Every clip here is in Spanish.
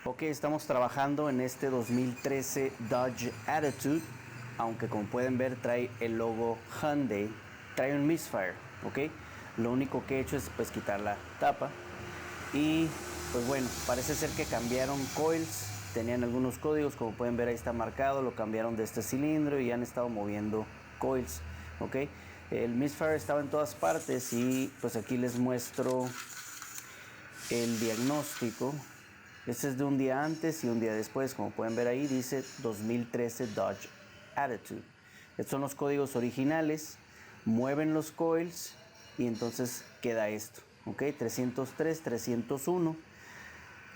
Ok, estamos trabajando en este 2013 Dodge Attitude, aunque como pueden ver trae el logo Hyundai, trae un misfire, ok. Lo único que he hecho es pues quitar la tapa y pues bueno, parece ser que cambiaron coils, tenían algunos códigos, como pueden ver ahí está marcado, lo cambiaron de este cilindro y han estado moviendo coils, ok. El misfire estaba en todas partes y pues aquí les muestro el diagnóstico. Este es de un día antes y un día después. Como pueden ver ahí dice 2013 Dodge Attitude. Estos son los códigos originales. Mueven los coils y entonces queda esto. Ok, 303, 301.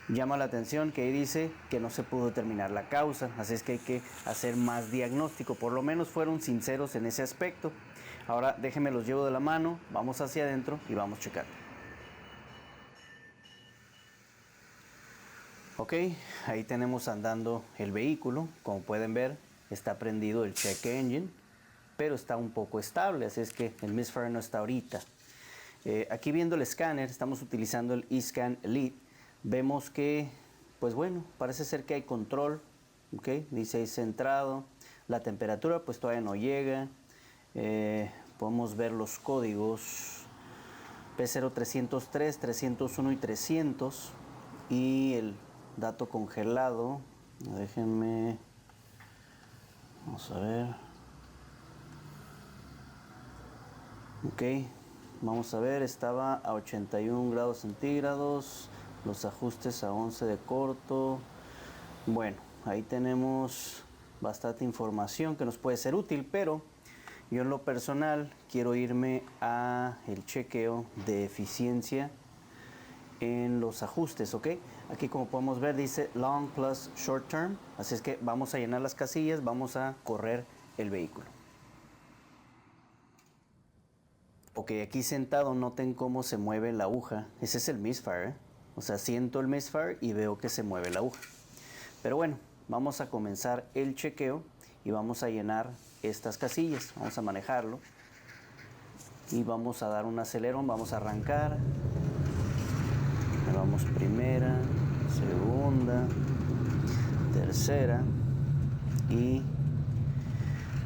Llama la atención que ahí dice que no se pudo determinar la causa. Así es que hay que hacer más diagnóstico. Por lo menos fueron sinceros en ese aspecto. Ahora déjenme los llevo de la mano. Vamos hacia adentro y vamos checando. Ok, ahí tenemos andando el vehículo. Como pueden ver, está prendido el check engine, pero está un poco estable, así es que el misfire no está ahorita. Aquí viendo el escáner, estamos utilizando el eScan Elite. Vemos que, pues bueno, parece ser que hay control. Ok, dice ahí centrado. La temperatura pues todavía no llega. Podemos ver los códigos P0 303, 301 y 300 y el dato congelado. Déjenme, vamos a ver. Ok, vamos a ver, estaba a 81 grados centígrados, los ajustes a 11 de corto. Bueno, ahí tenemos bastante información que nos puede ser útil, pero yo en lo personal quiero irme a el chequeo de eficiencia en los ajustes, ok. Aquí como podemos ver dice long plus short term, así es que vamos a llenar las casillas, vamos a correr el vehículo. Ok, aquí sentado noten cómo se mueve la aguja, ese es el misfire, o sea, siento el misfire y veo que se mueve la aguja. Pero bueno, vamos a comenzar el chequeo y vamos a llenar estas casillas, vamos a manejarlo y vamos a dar un acelerón, vamos a arrancar. Vamos primera, segunda, tercera y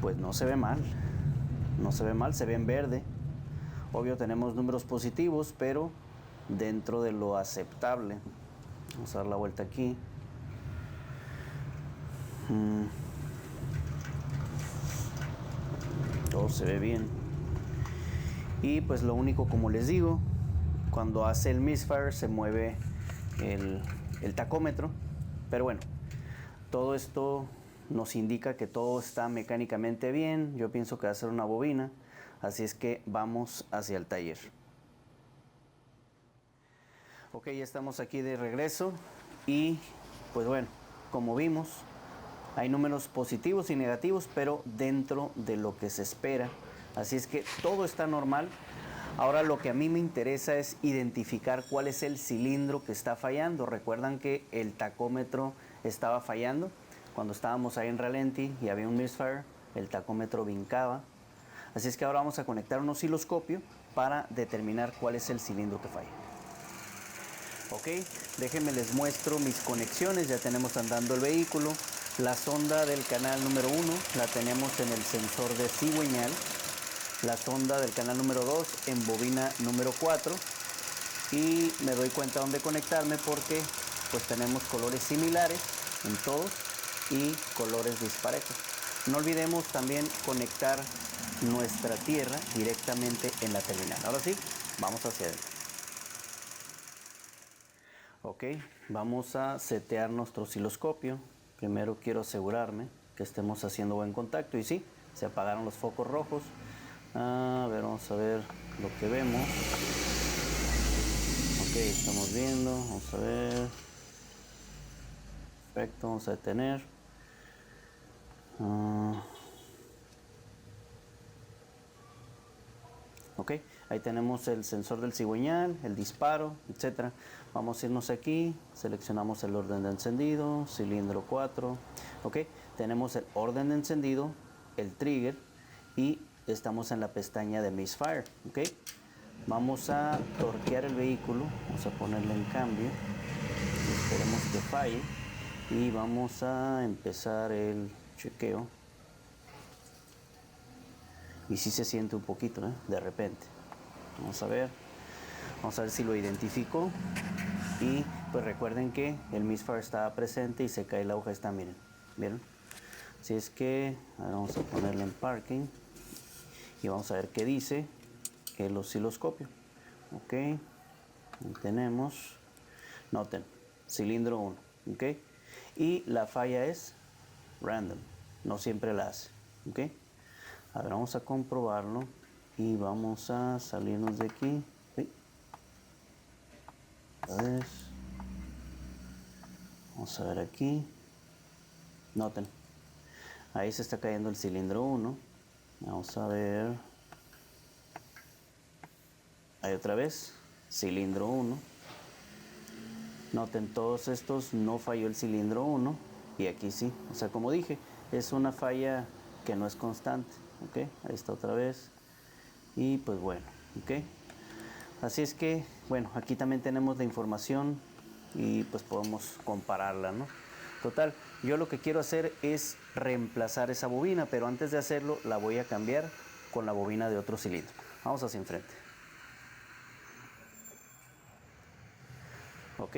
pues no se ve mal, no se ve mal, se ve en verde. Obvio tenemos números positivos, pero dentro de lo aceptable. Vamos a dar la vuelta aquí. Todo se ve bien. Y pues lo único, como les digo, cuando hace el misfire se mueve el tacómetro, pero bueno, todo esto nos indica que todo está mecánicamente bien. Yo pienso que va a ser una bobina, así es que vamos hacia el taller. Ok, ya estamos aquí de regreso y pues bueno, como vimos, hay números positivos y negativos, pero dentro de lo que se espera, así es que todo está normal. Ahora lo que a mí me interesa es identificar cuál es el cilindro que está fallando. Recuerdan que el tacómetro estaba fallando cuando estábamos ahí en ralenti y había un misfire, el tacómetro brincaba. Así es que ahora vamos a conectar un osciloscopio para determinar cuál es el cilindro que falla. Ok, déjenme les muestro mis conexiones. Ya tenemos andando el vehículo. La sonda del canal número 1 la tenemos en el sensor de cigüeñal. La sonda del canal número 2 en bobina número 4 y me doy cuenta dónde conectarme porque pues tenemos colores similares en todos y colores disparejos. No olvidemos también conectar nuestra tierra directamente en la terminal. Ahora sí, vamos hacia adentro. Ok, vamos a setear nuestro osciloscopio. Primero quiero asegurarme que estemos haciendo buen contacto y sí, se apagaron los focos rojos. A ver, vamos a ver lo que vemos. Ok, estamos viendo, vamos a ver. Perfecto, vamos a detener. Ok, ahí tenemos el sensor del cigüeñal, el disparo, etcétera. Vamos a irnos aquí, seleccionamos el orden de encendido, cilindro 4. Ok, tenemos el orden de encendido, el trigger y estamos en la pestaña de misfire. Ok, vamos a torquear el vehículo, vamos a ponerle en cambio. esperemos que falle y vamos a empezar el chequeo. Y sí se siente un poquito, de repente. Vamos a ver si lo identificó. Y pues recuerden que el misfire estaba presente y se cae la hoja esta, miren, ¿vieron? Así es que ahora vamos a ponerle en parking y vamos a ver qué dice el osciloscopio. Ok, ahí tenemos, noten, cilindro 1, ok, y la falla es random, no siempre la hace, ok. A ver, vamos a comprobarlo y vamos a salirnos de aquí. ¿Sí? Vamos a ver aquí. Noten, ahí se está cayendo el cilindro 1. Vamos a ver. Ahí otra vez, cilindro 1. Noten, todos estos no falló el cilindro 1 y aquí sí. O sea, como dije, es una falla que no es constante. Ok, ahí está otra vez. Y pues bueno, ok. Así es que, bueno, aquí también tenemos la información y pues podemos compararla, ¿no? Total, yo lo que quiero hacer es reemplazar esa bobina, pero antes de hacerlo la voy a cambiar con la bobina de otro cilindro. Vamos hacia enfrente. Ok,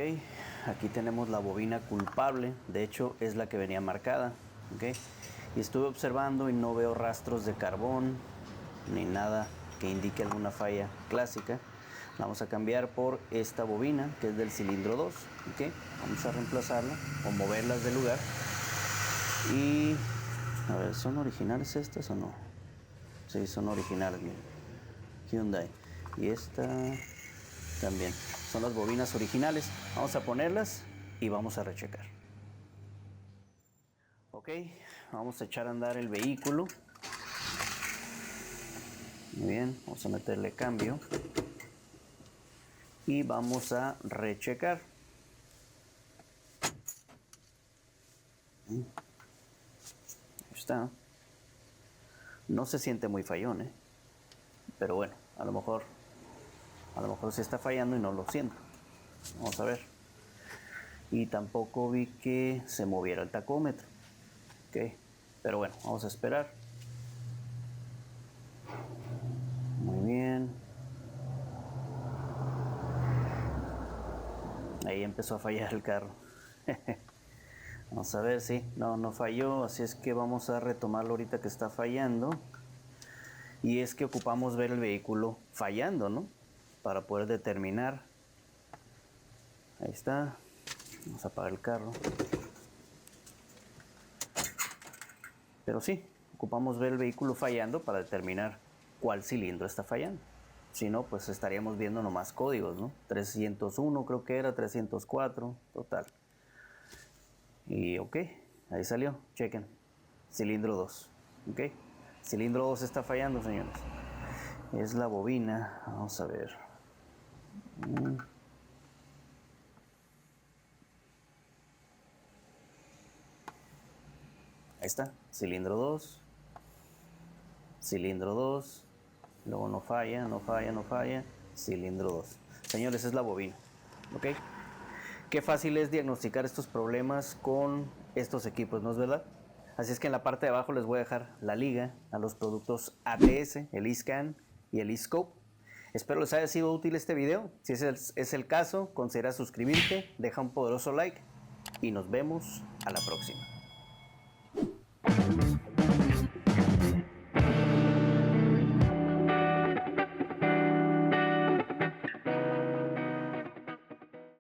aquí tenemos la bobina culpable, de hecho es la que venía marcada, ok. Y estuve observando y no veo rastros de carbón ni nada que indique alguna falla clásica. Vamos a cambiar por esta bobina que es del cilindro 2, ok. Vamos a reemplazarla o moverlas del lugar. Y a ver, ¿son originales estas o no? Sí, son originales, miren. Hyundai. Y esta también. Son las bobinas originales. Vamos a ponerlas y vamos a rechecar. Ok, vamos a echar a andar el vehículo. Muy bien, vamos a meterle cambio. Y vamos a rechecar. Ahí está. No se siente muy fallón, pero bueno, a lo mejor se está fallando y no lo siento. Vamos a ver. Y tampoco vi que se moviera el tacómetro. Ok, pero bueno, vamos a esperar. Muy bien. Ahí empezó a fallar el carro. Vamos a ver si no falló, así es que vamos a retomarlo ahorita que está fallando. Y es que ocupamos ver el vehículo fallando, ¿no? Para poder determinar. Ahí está. Vamos a apagar el carro. Pero sí, ocupamos ver el vehículo fallando para determinar cuál cilindro está fallando. Si no, pues estaríamos viendo nomás códigos, ¿no? 301 creo que era, 304, total. Y ok, ahí salió, chequen. Cilindro 2, ok. Cilindro 2 está fallando, señores. Es la bobina, vamos a ver. Ahí está, cilindro 2. Cilindro 2. Luego no falla, no falla, no falla. Cilindro 2. Señores, es la bobina, ok. Qué fácil es diagnosticar estos problemas con estos equipos, ¿no es verdad? Así es que en la parte de abajo les voy a dejar la liga a los productos ATS, el eScan y el eScope. Espero les haya sido útil este video. Si ese es el caso, considera suscribirte, deja un poderoso like y nos vemos a la próxima.